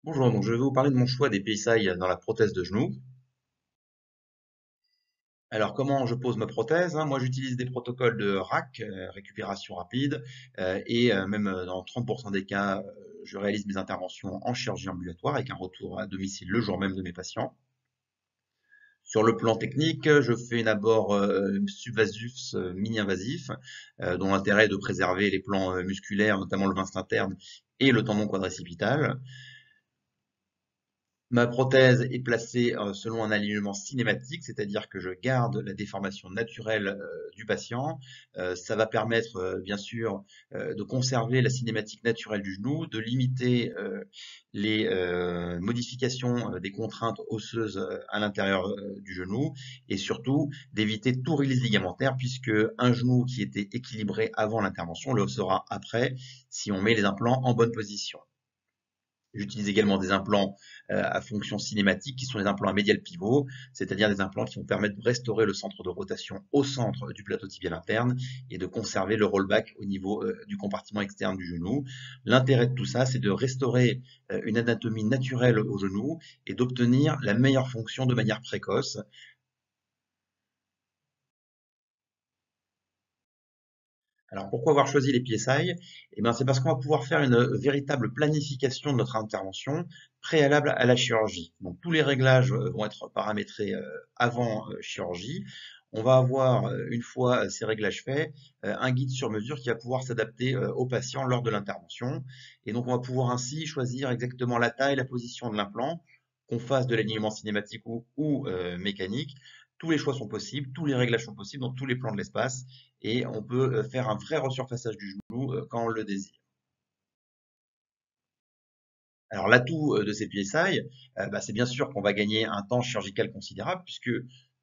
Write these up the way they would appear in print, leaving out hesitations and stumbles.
Bonjour, donc je vais vous parler de mon choix des PSI dans la prothèse de genou. Alors, comment je pose ma prothèse, hein? Moi, j'utilise des protocoles de RAC, récupération rapide, même dans 30% des cas, je réalise mes interventions en chirurgie ambulatoire avec un retour à domicile le jour même de mes patients. Sur le plan technique, je fais d'abord subvasif, mini-invasif, dont l'intérêt est de préserver les plans musculaires, notamment le vince interne et le tendon quadricepital. Ma prothèse est placée selon un alignement cinématique, c'est-à-dire que je garde la déformation naturelle du patient. Ça va permettre, bien sûr, de conserver la cinématique naturelle du genou, de limiter les modifications des contraintes osseuses à l'intérieur du genou et surtout d'éviter tout release ligamentaire puisque un genou qui était équilibré avant l'intervention le sera après si on met les implants en bonne position. J'utilise également des implants à fonction cinématique qui sont des implants à médial pivot, c'est-à-dire des implants qui vont permettre de restaurer le centre de rotation au centre du plateau tibial interne et de conserver le rollback au niveau du compartiment externe du genou. L'intérêt de tout ça, c'est de restaurer une anatomie naturelle au genou et d'obtenir la meilleure fonction de manière précoce. Alors pourquoi avoir choisi les PSI? Eh ben, c'est parce qu'on va pouvoir faire une véritable planification de notre intervention préalable à la chirurgie. Donc tous les réglages vont être paramétrés avant chirurgie. On va avoir, une fois ces réglages faits, un guide sur mesure qui va pouvoir s'adapter au patient lors de l'intervention. Et donc on va pouvoir ainsi choisir exactement la taille, la position de l'implant, qu'on fasse de l'alignement cinématique ou mécanique. Tous les choix sont possibles, tous les réglages sont possibles dans tous les plans de l'espace et on peut faire un vrai resurfaçage du genou quand on le désire. Alors l'atout de ces PSI, c'est bien sûr qu'on va gagner un temps chirurgical considérable puisque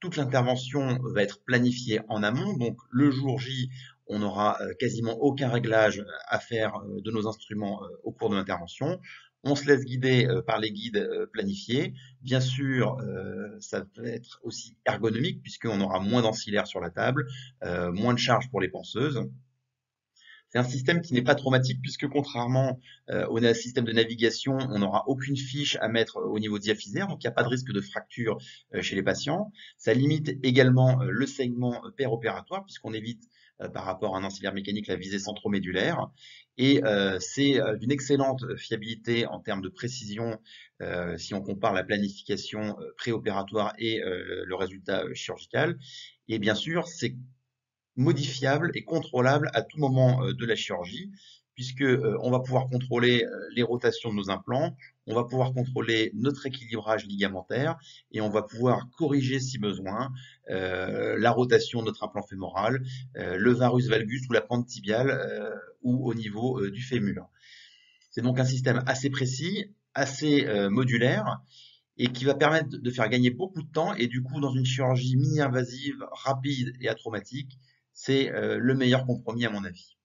toute l'intervention va être planifiée en amont. Donc le jour J, on n'aura quasiment aucun réglage à faire de nos instruments au cours de l'intervention. On se laisse guider par les guides planifiés. Bien sûr, ça peut être aussi ergonomique puisqu'on aura moins d'ancillaires sur la table, moins de charges pour les penseuses. C'est un système qui n'est pas traumatique puisque contrairement au système de navigation, on n'aura aucune fiche à mettre au niveau diaphysaire, donc il n'y a pas de risque de fracture chez les patients. Ça limite également le saignement péropératoire puisqu'on évite par rapport à un ancillaire mécanique la visée centromédulaire. Et c'est d'une excellente fiabilité en termes de précision si on compare la planification préopératoire et le résultat chirurgical. Et bien sûr, c'est modifiable et contrôlable à tout moment de la chirurgie, puisque on va pouvoir contrôler les rotations de nos implants, on va pouvoir contrôler notre équilibrage ligamentaire et on va pouvoir corriger si besoin la rotation de notre implant fémoral, le varus valgus ou la pente tibiale ou au niveau du fémur. C'est donc un système assez précis, assez modulaire et qui va permettre de faire gagner beaucoup de temps et du coup dans une chirurgie mini-invasive, rapide et atraumatique, c'est le meilleur compromis à mon avis.